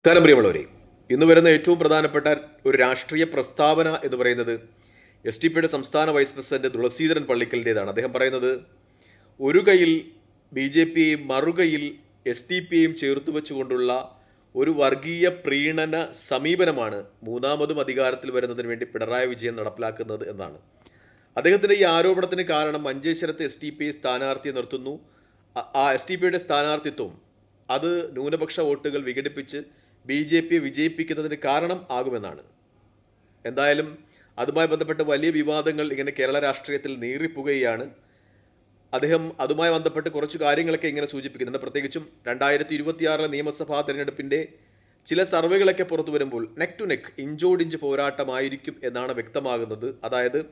നമസ്കാരം പ്രിയമുള്ളവരെ, ഇന്ന് വരുന്ന ഏറ്റവും പ്രധാനപ്പെട്ട ഒരു രാഷ്ട്രീയ പ്രസ്താവന എന്ന് പറയുന്നത് എസ് ടി പിയുടെ സംസ്ഥാന വൈസ് പ്രസിഡന്റ് തുളസീധരൻ പള്ളിക്കലിൻ്റെതാണ്. അദ്ദേഹം പറയുന്നത്, ഒരു കൈയിൽ ബി ജെ പിയെയും മറുകൈയിൽ എസ് ടി പിയെയും ചേർത്ത് വെച്ചുകൊണ്ടുള്ള ഒരു വർഗീയ പ്രീണന സമീപനമാണ് മൂന്നാമതും അധികാരത്തിൽ വരുന്നതിന് വേണ്ടി പിണറായി വിജയൻ നടപ്പിലാക്കുന്നത് എന്നാണ്. അദ്ദേഹത്തിൻ്റെ ഈ ആരോപണത്തിന് കാരണം മഞ്ചേശ്വരത്ത് എസ് ടി പി സ്ഥാനാർത്ഥിയെ നിർത്തുന്നു, ആ എസ് ടി പിയുടെ സ്ഥാനാർത്ഥിത്വം അത് ന്യൂനപക്ഷ വോട്ടുകൾ വിഘടിപ്പിച്ച് ബി ജെ പിയെ വിജയിപ്പിക്കുന്നതിന് കാരണം ആകുമെന്നാണ്. എന്തായാലും അതുമായി ബന്ധപ്പെട്ട് വലിയ വിവാദങ്ങൾ ഇങ്ങനെ കേരള രാഷ്ട്രീയത്തിൽ നീറിപ്പുകയാണ്. അദ്ദേഹം അതുമായി ബന്ധപ്പെട്ട് കുറച്ച് കാര്യങ്ങളൊക്കെ ഇങ്ങനെ സൂചിപ്പിക്കുന്നുണ്ട്. പ്രത്യേകിച്ചും 2026 നിയമസഭാ തെരഞ്ഞെടുപ്പിൻ്റെ ചില സർവേകളൊക്കെ പുറത്തു വരുമ്പോൾ നെക്ക് ടു നെക്ക്, ഇഞ്ചോടിഞ്ച് പോരാട്ടമായിരിക്കും എന്നാണ് വ്യക്തമാകുന്നത്. അതായത്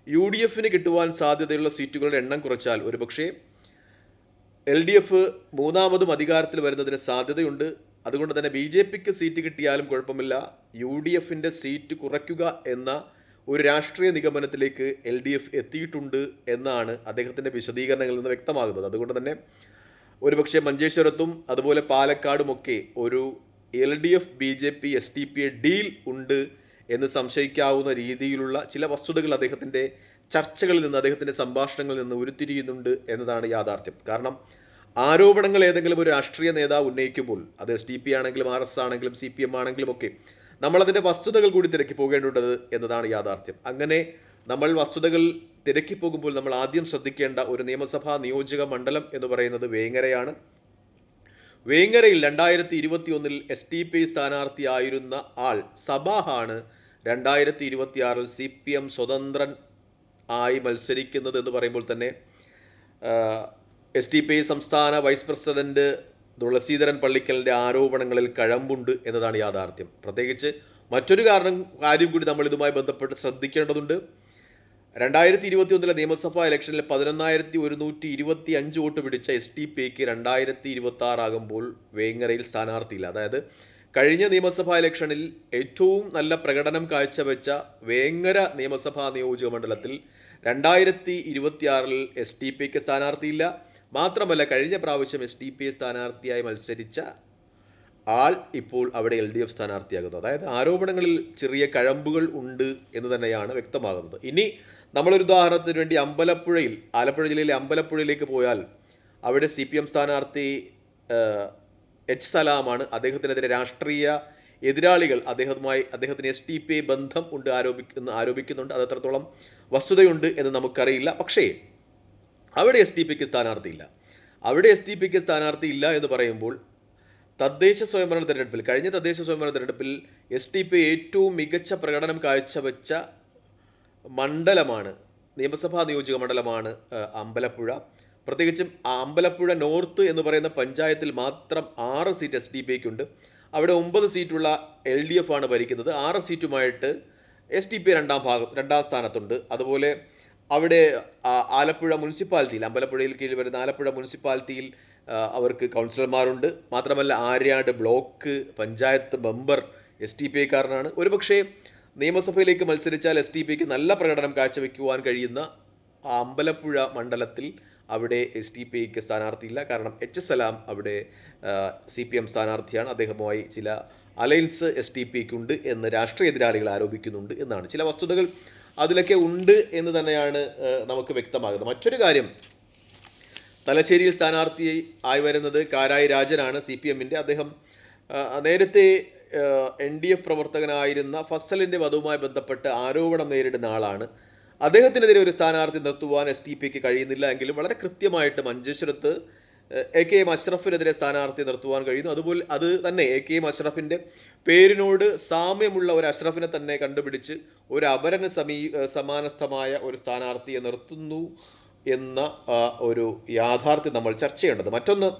യു ഡി എഫിന് കിട്ടുവാൻ സാധ്യതയുള്ള സീറ്റുകളുടെ എണ്ണം കുറച്ചാൽ ഒരുപക്ഷെ എൽ ഡി എഫ് മൂന്നാമതും അധികാരത്തിൽ വരുന്നതിന് സാധ്യതയുണ്ട്. അതുകൊണ്ട് തന്നെ ബി ജെ പിക്ക് സീറ്റ് കിട്ടിയാലും കുഴപ്പമില്ല, യു ഡി എഫിൻ്റെ സീറ്റ് കുറയ്ക്കുക എന്ന ഒരു രാഷ്ട്രീയ നിഗമനത്തിലേക്ക് എൽ ഡി എഫ് എത്തിയിട്ടുണ്ട് എന്നാണ് അദ്ദേഹത്തിൻ്റെ വിശദീകരണങ്ങളിൽ നിന്ന് വ്യക്തമാകുന്നത്. അതുകൊണ്ട് തന്നെ ഒരുപക്ഷെ മഞ്ചേശ്വരത്തും അതുപോലെ പാലക്കാടുമൊക്കെ ഒരു L D F B J P S D P deal ഉണ്ട് എന്ന് സംശയിക്കാവുന്ന രീതിയിലുള്ള ചില വസ്തുതകൾ അദ്ദേഹത്തിൻ്റെ ചർച്ചകളിൽ നിന്ന്, അദ്ദേഹത്തിൻ്റെ സംഭാഷണങ്ങളിൽ നിന്ന് ഉരുത്തിരിയുന്നുണ്ട് എന്നതാണ് യാഥാർത്ഥ്യം. കാരണം ആരോപണങ്ങൾ ഏതെങ്കിലും ഒരു രാഷ്ട്രീയ നേതാവ് ഉന്നയിക്കുമ്പോൾ, അത് എസ് ടി പി ആണെങ്കിലും ആർ എസ് ആണെങ്കിലും സി പി എം ആണെങ്കിലും ഒക്കെ, നമ്മളതിൻ്റെ വസ്തുതകൾ കൂടി തിരക്കി പോകേണ്ടത് എന്നതാണ് യാഥാർത്ഥ്യം. അങ്ങനെ നമ്മൾ വസ്തുതകൾ തിരക്കി പോകുമ്പോൾ നമ്മൾ ആദ്യം ശ്രദ്ധിക്കേണ്ട ഒരു നിയമസഭാ നിയോജക മണ്ഡലം എന്ന് പറയുന്നത് വേങ്ങരയാണ്. വേങ്ങരയിൽ 2021 എസ് ടി പി സ്ഥാനാർത്ഥിയായിരുന്ന ആൾ സബാഹാണ് 2026 സി പി എം സ്വതന്ത്രൻ ആയി മത്സരിക്കുന്നത് എന്ന് പറയുമ്പോൾ തന്നെ എസ് ടി പി സംസ്ഥാന വൈസ് പ്രസിഡന്റ് തുളസീധരൻ പള്ളിക്കലിൻ്റെ ആരോപണങ്ങളിൽ കഴമ്പുണ്ട് എന്നതാണ് യാഥാർത്ഥ്യം. പ്രത്യേകിച്ച് മറ്റൊരു കാര്യം കൂടി നമ്മൾ ഇതുമായി ബന്ധപ്പെട്ട് ശ്രദ്ധിക്കേണ്ടതുണ്ട്. 2021 നിയമസഭാ ഇലക്ഷനിൽ 11,125 വോട്ട് പിടിച്ച എസ് ടി പിക്ക് 2026 ആകുമ്പോൾ വേങ്ങരയിൽ സ്ഥാനാർത്ഥിയില്ല. അതായത് കഴിഞ്ഞ നിയമസഭാ ഇലക്ഷനിൽ ഏറ്റവും നല്ല പ്രകടനം കാഴ്ചവെച്ച വേങ്ങര നിയമസഭാ നിയോജക മണ്ഡലത്തിൽ 2026 എസ് ടി പിക്ക് സ്ഥാനാർത്ഥിയില്ല. മാത്രമല്ല, കഴിഞ്ഞ പ്രാവശ്യം എസ് ടി പി സ്ഥാനാർത്ഥിയായി മത്സരിച്ച ആൾ ഇപ്പോൾ അവിടെ എൽ ഡി എഫ് സ്ഥാനാർത്ഥിയാകുന്നു. അതായത് ആരോപണങ്ങളിൽ ചെറിയ കഴമ്പുകൾ ഉണ്ട് എന്ന് തന്നെയാണ് വ്യക്തമാകുന്നത്. ഇനി നമ്മളൊരു ഉദാഹരണത്തിന് വേണ്ടി ആലപ്പുഴ ജില്ലയിലെ അമ്പലപ്പുഴയിലേക്ക് പോയാൽ അവിടെ സി പി എം സ്ഥാനാർത്ഥി എച്ച് സലാമാണ്. അദ്ദേഹത്തിനെതിരെ രാഷ്ട്രീയ എതിരാളികൾ അദ്ദേഹത്തിന് എസ് ടി പി ബന്ധം ഉണ്ട് ആരോപിക്കുന്നുണ്ട്. അത് എത്രത്തോളം വസ്തുതയുണ്ട് എന്ന് നമുക്കറിയില്ല. പക്ഷേ അവിടെ എസ് ടി പിക്ക് സ്ഥാനാർത്ഥിയില്ല. എന്ന് പറയുമ്പോൾ കഴിഞ്ഞ തദ്ദേശ സ്വയംഭരണ തെരഞ്ഞെടുപ്പിൽ എസ് ടി പി ഏറ്റവും മികച്ച പ്രകടനം കാഴ്ചവെച്ച മണ്ഡലമാണ്, നിയമസഭാ നിയോജക മണ്ഡലമാണ് അമ്പലപ്പുഴ. പ്രത്യേകിച്ചും അമ്പലപ്പുഴ നോർത്ത് എന്ന് പറയുന്ന പഞ്ചായത്തിൽ മാത്രം 6 സീറ്റ് എസ് ഡി പി ഐക്കുണ്ട്. അവിടെ 9 സീറ്റുള്ള എൽ ഡി എഫ് ആണ് ഭരിക്കുന്നത്. 6 സീറ്റുമായിട്ട് എസ് ടി പി രണ്ടാം സ്ഥാനത്തുണ്ട്. അതുപോലെ അവിടെ ആലപ്പുഴ മുനിസിപ്പാലിറ്റിയിൽ, അമ്പലപ്പുഴയിൽ കീഴിൽ വരുന്ന ആലപ്പുഴ മുനിസിപ്പാലിറ്റിയിൽ അവർക്ക് കൗൺസിലർമാരുണ്ട്. മാത്രമല്ല Aryad block panchayat member S D P ഐക്കാരനാണ്. ഒരുപക്ഷെ നിയമസഭയിലേക്ക് മത്സരിച്ചാൽ എസ് ടി പിക്ക് നല്ല പ്രകടനം കാഴ്ചവെക്കുവാൻ കഴിയുന്ന അമ്പലപ്പുഴ മണ്ഡലത്തിൽ അവിടെ എസ് ടി പി ഐക്ക് സ്ഥാനാർത്ഥിയില്ല. കാരണം എച്ച് സലാം അവിടെ സി പി എം സ്ഥാനാർത്ഥിയാണ്. അദ്ദേഹവുമായി ചില അലയൻസ് എസ് ടി പി ഐക്കുണ്ട് എന്ന് രാഷ്ട്രീയ എതിരാളികൾ ആരോപിക്കുന്നുണ്ട് എന്നാണ്. ചില വസ്തുതകൾ അതിലൊക്കെ ഉണ്ട് എന്ന് തന്നെയാണ് നമുക്ക് വ്യക്തമാകുന്നത്. മറ്റൊരു കാര്യം, തലശ്ശേരിയിൽ സ്ഥാനാർത്ഥി ആയി വരുന്നത് കാരായി രാജനാണ്, സി പി എമ്മിൻ്റെ. അദ്ദേഹം നേരത്തെ എൻ ഡി എഫ് പ്രവർത്തകനായിരുന്ന ഫസലിൻ്റെ വധവുമായി ബന്ധപ്പെട്ട് ആരോപണം നേരിടുന്ന ആളാണ്. അദ്ദേഹത്തിനെതിരെ ഒരു സ്ഥാനാർത്ഥി നിർത്തുവാൻ എസ് ടി പിക്ക് കഴിയുന്നില്ല എങ്കിലും വളരെ കൃത്യമായിട്ട് മഞ്ചേശ്വരത്ത് എ കെ എം അഷ്റഫിനെതിരെ സ്ഥാനാർത്ഥി നിർത്തുവാൻ കഴിയുന്നു. അതുപോലെ അത് തന്നെ എ കെ എം അഷ്റഫിൻ്റെ പേരിനോട് സാമ്യമുള്ള ഒരു അഷ്റഫിനെ തന്നെ കണ്ടുപിടിച്ച് ഒരു അപരന് സമാനസ്ഥമായ ഒരു സ്ഥാനാർത്ഥിയെ നിർത്തുന്നു എന്ന ഒരു യാഥാർത്ഥ്യം നമ്മൾ ചർച്ച ചെയ്യേണ്ടത്. മറ്റൊന്ന്,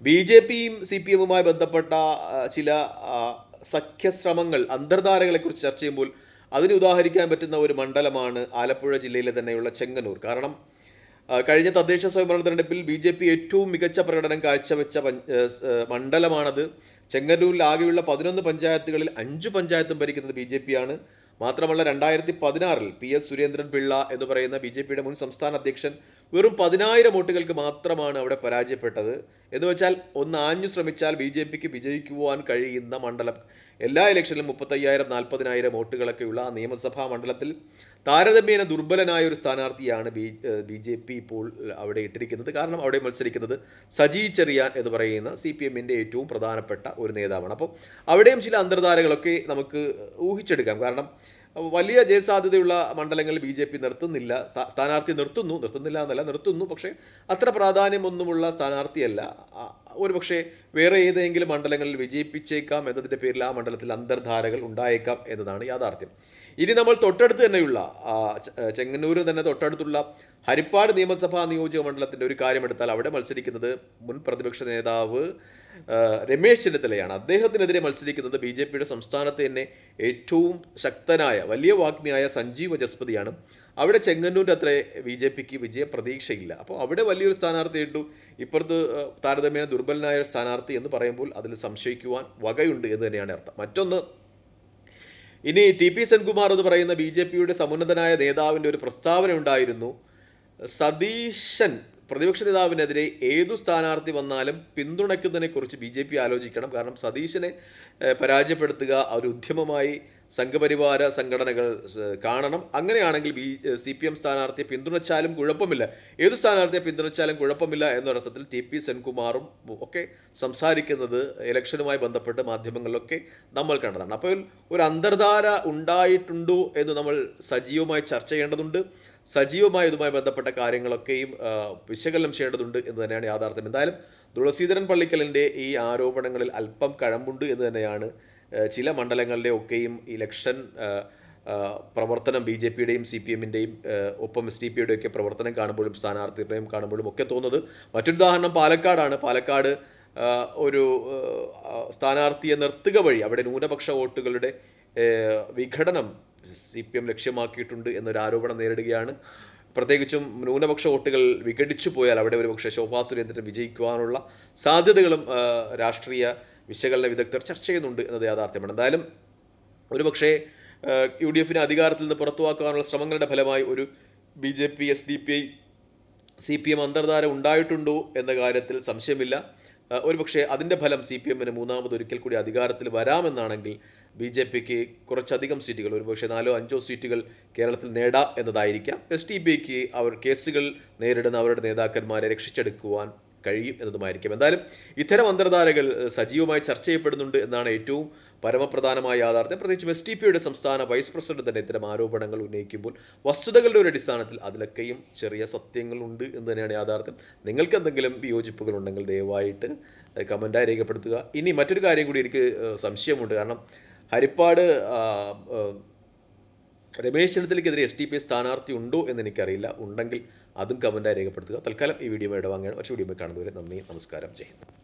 ബി ജെ പിയും സി പി എമ്മുമായി ബന്ധപ്പെട്ട ചില സഖ്യശ്രമങ്ങൾ, അന്തർധാരകളെക്കുറിച്ച് ചർച്ച ചെയ്യുമ്പോൾ അതിന് ഉദാഹരിക്കാൻ പറ്റുന്ന ഒരു മണ്ഡലമാണ് ആലപ്പുഴ ജില്ലയിലെ തന്നെയുള്ള ചെങ്ങന്നൂർ. കാരണം കഴിഞ്ഞ തദ്ദേശ സ്വയംഭരണ തെരഞ്ഞെടുപ്പിൽ ബി ജെ പി ഏറ്റവും മികച്ച പ്രകടനം കാഴ്ചവെച്ച മണ്ഡലമാണത്. ചെങ്ങന്നൂരിൽ ആകെയുള്ള 11 പഞ്ചായത്തുകളിൽ 5 പഞ്ചായത്തും ഭരിക്കുന്നത് ബി ജെ പി ആണ്. മാത്രമല്ല 2016 പി എസ് സുരേന്ദ്രൻ പിള്ള എന്ന് പറയുന്ന ബി ജെ പിയുടെ മുൻ സംസ്ഥാന അധ്യക്ഷൻ വെറും 10,000 വോട്ടുകൾക്ക് മാത്രമാണ് അവിടെ പരാജയപ്പെട്ടത്. എന്ന് വെച്ചാൽ ഒന്ന് ആഞ്ഞു ശ്രമിച്ചാൽ ബി.ജെ.പിക്ക് വിജയിക്കുവാൻ കഴിയുന്ന മണ്ഡലം, എല്ലാ ഇലക്ഷനിലും 35,000 40,000 വോട്ടുകളൊക്കെയുള്ള ആ നിയമസഭാ മണ്ഡലത്തിൽ താരതമ്യേന ദുർബലനായ ഒരു സ്ഥാനാർത്ഥിയാണ് ബി.ജെ.പി ഇപ്പോൾ അവിടെ ഇട്ടിരിക്കുന്നത്. കാരണം അവിടെ മത്സരിക്കുന്നത് സജി ചെറിയാൻ എന്ന് പറയുന്ന CPM-ൻ്റെ ഏറ്റവും പ്രധാനപ്പെട്ട ഒരു നേതാവാണ്. അപ്പോൾ അവിടെയും ചില അന്തർധാരകളൊക്കെ നമുക്ക് ഊഹിച്ചെടുക്കാം. കാരണം വലിയ ജയസാധ്യതയുള്ള മണ്ഡലങ്ങളിൽ ബി.ജെ.പി നിർത്തുന്നില്ല, സ്ഥാനാർത്ഥി നിർത്തുന്നില്ല എന്നല്ല, നിർത്തുന്നു. പക്ഷേ അത്ര പ്രാധാന്യമൊന്നുമുള്ള സ്ഥാനാർത്ഥിയല്ല. ഒരുപക്ഷെ വേറെ ഏതെങ്കിലും മണ്ഡലങ്ങളിൽ വിജയിപ്പിച്ചേക്കാം എന്നതിൻ്റെ പേരിൽ ആ മണ്ഡലത്തിൽ അന്തർധാരകൾ ഉണ്ടായേക്കാം എന്നതാണ് യാഥാർത്ഥ്യം. ഇനി നമ്മൾ തൊട്ടടുത്ത് തന്നെയുള്ള ചെങ്ങന്നൂരിൽ തന്നെ തൊട്ടടുത്തുള്ള ഹരിപ്പാട് നിയമസഭാ നിയോജക മണ്ഡലത്തിൻ്റെ ഒരു കാര്യമെടുത്താൽ അവിടെ മത്സരിക്കുന്നത് മുൻ പ്രതിപക്ഷ നേതാവ് രമേശ് ചെന്നിത്തലയാണ്. അദ്ദേഹത്തിനെതിരെ മത്സരിക്കുന്നത് ബി.ജെ.പിയുടെ സംസ്ഥാനത്ത് തന്നെ ഏറ്റവും ശക്തനായ വലിയ വാഗ്മിയായ സഞ്ജീവ് വചസ്പതിയാണ്. അവിടെ ചെങ്ങന്നൂരിൻ്റെ അത്ര ബി.ജെ.പിക്ക് വിജയ പ്രതീക്ഷയില്ല. അപ്പോൾ അവിടെ വലിയൊരു സ്ഥാനാർത്ഥി ഇട്ടു, ഇപ്പുറത്ത് താരതമ്യേന ദുർബലനായ ഒരു സ്ഥാനാർത്ഥി എന്ന് പറയുമ്പോൾ അതിൽ സംശയിക്കുവാൻ വകയുണ്ട് എന്ന് തന്നെയാണ് അർത്ഥം. മറ്റൊന്ന്, ഇനി TP സെൻകുമാർ എന്ന് പറയുന്ന ബി.ജെ.പിയുടെ സമുന്നതനായ നേതാവിൻ്റെ ഒരു പ്രസ്താവന ഉണ്ടായിരുന്നു. സതീശൻ പ്രതിപക്ഷ നേതാവിനെതിരെ ഏതു സ്ഥാനാർത്ഥി വന്നാലും പിന്തുണയ്ക്കുന്നതിനെക്കുറിച്ച് ബി.ജെ.പി ആലോചിക്കണം. കാരണം സതീശനെ പരാജയപ്പെടുത്തുക ഒരു ഉദ്യമമായി സംഘപരിവാര സംഘടനകൾ കാണണം. അങ്ങനെയാണെങ്കിൽ CPM സ്ഥാനാർത്ഥിയെ പിന്തുണച്ചാലും കുഴപ്പമില്ല, ഏതു സ്ഥാനാർത്ഥിയെ പിന്തുണച്ചാലും കുഴപ്പമില്ല എന്നർത്ഥത്തിൽ TP സെൻകുമാറും ഒക്കെ സംസാരിക്കുന്നത് ഇലക്ഷനുമായി ബന്ധപ്പെട്ട് മാധ്യമങ്ങളിലൊക്കെ നമ്മൾ കണ്ടതാണ്. അപ്പോൾ ഒരു അന്തർധാര ഉണ്ടായിട്ടുണ്ടോ എന്ന് നമ്മൾ സജീവമായി ചർച്ച ചെയ്യേണ്ടതുണ്ട്. സജീവമായി ഇതുമായി ബന്ധപ്പെട്ട കാര്യങ്ങളൊക്കെയും വിശകലനം ചെയ്യേണ്ടതുണ്ട് എന്ന് തന്നെയാണ് യാഥാർത്ഥ്യം. എന്തായാലും തുളസീധരൻ പള്ളിക്കലിൻ്റെ ഈ ആരോപണങ്ങളിൽ അല്പം കഴമ്പുണ്ട് എന്ന് തന്നെയാണ് ചില മണ്ഡലങ്ങളിലെ ഒക്കെയും ഇലക്ഷൻ പ്രവർത്തനം ബി.ജെ.പിയുടെയും CPM-ൻ്റെയും ഒപ്പം SDPയുടെ ഒക്കെ പ്രവർത്തനം കാണുമ്പോഴും സ്ഥാനാർത്ഥിയുടെയും കാണുമ്പോഴും ഒക്കെ തോന്നുന്നത്. മറ്റൊരു ഉദാഹരണം പാലക്കാടാണ്. പാലക്കാട് ഒരു സ്ഥാനാർത്ഥിയെ നിർത്തുക വഴി അവിടെ ന്യൂനപക്ഷ വോട്ടുകളുടെ വിഘടനം CPM ലക്ഷ്യമാക്കിയിട്ടുണ്ട് എന്നൊരു ആരോപണം നേരിടുകയാണ്. പ്രത്യേകിച്ചും ന്യൂനപക്ഷ വോട്ടുകൾ വിഘടിച്ചു പോയാൽ അവിടെ ഒരുപക്ഷെ ശോഭാ സുരേന്ദ്രൻ വിജയിക്കുവാനുള്ള സാധ്യതകളും രാഷ്ട്രീയ വിശകലന വിദഗ്ധർ ചർച്ച ചെയ്യുന്നുണ്ട് എന്നത് യാഥാർത്ഥ്യമാണ്. എന്തായാലും ഒരുപക്ഷെ UDF-നെ അധികാരത്തിൽ നിന്ന് പുറത്തുവാക്കാനുള്ള ശ്രമങ്ങളുടെ ഫലമായി ഒരു ബി.ജെ.പി SDPI CPM അന്തർധാര ഉണ്ടായിട്ടുണ്ടോ എന്ന കാര്യത്തിൽ സംശയമില്ല. ഒരുപക്ഷെ അതിൻ്റെ ഫലം CPM-ന് മൂന്നാമതൊരിക്കൽ കൂടി അധികാരത്തിൽ വരാമെന്നാണെങ്കിൽ ബി.ജെ.പിക്ക് കുറച്ചധികം സീറ്റുകൾ, ഒരുപക്ഷെ 4-5 സീറ്റുകൾ കേരളത്തിൽ നേടാം എന്നതായിരിക്കാം. SDPക്ക് അവർ കേസുകൾ നേരിടുന്ന അവരുടെ നേതാക്കന്മാരെ രക്ഷിച്ചെടുക്കുവാൻ കഴിയും എന്നതുമായിരിക്കും. എന്തായാലും ഇത്തരം അന്തർധാരകൾ സജീവമായി ചർച്ച ചെയ്യപ്പെടുന്നുണ്ട് എന്നാണ് ഏറ്റവും പരമപ്രധാനമായ യാഥാർത്ഥ്യം. പ്രത്യേകിച്ചും SDPയുടെ സംസ്ഥാന വൈസ് പ്രസിഡന്റ് തന്നെ ഇത്തരം ആരോപണങ്ങൾ ഉന്നയിക്കുമ്പോൾ വസ്തുതകളുടെ ഒരു അടിസ്ഥാനത്തിൽ അതിലൊക്കെയും ചെറിയ സത്യങ്ങളുണ്ട് എന്ന് തന്നെയാണ് യാഥാർത്ഥ്യം. നിങ്ങൾക്ക് എന്തെങ്കിലും വിയോജിപ്പുകൾ ഉണ്ടെങ്കിൽ ദയവായിട്ട് കമൻറ്റായി രേഖപ്പെടുത്തുക. ഇനി മറ്റൊരു കാര്യം കൂടി എനിക്ക് സംശയമുണ്ട്. കാരണം ഹരിപ്പാട് രമേശ് ചെന്നിത്തലയ്ക്കെതിരെ SDPI സ്ഥാനാർത്ഥി ഉണ്ടോ എന്ന് എനിക്കറിയില്ല. ഉണ്ടെങ്കിൽ അതും കമൻറ്റായി രേഖപ്പെടുത്തുക. തൽക്കാലം ഈ വീഡിയോ ഇടവാങ്ങുകയാണ്. മറ്റു വീഡിയോ കാണുന്നതുവരെ നന്ദി, നമസ്കാരം, ജയ് ഹിന്ദ്.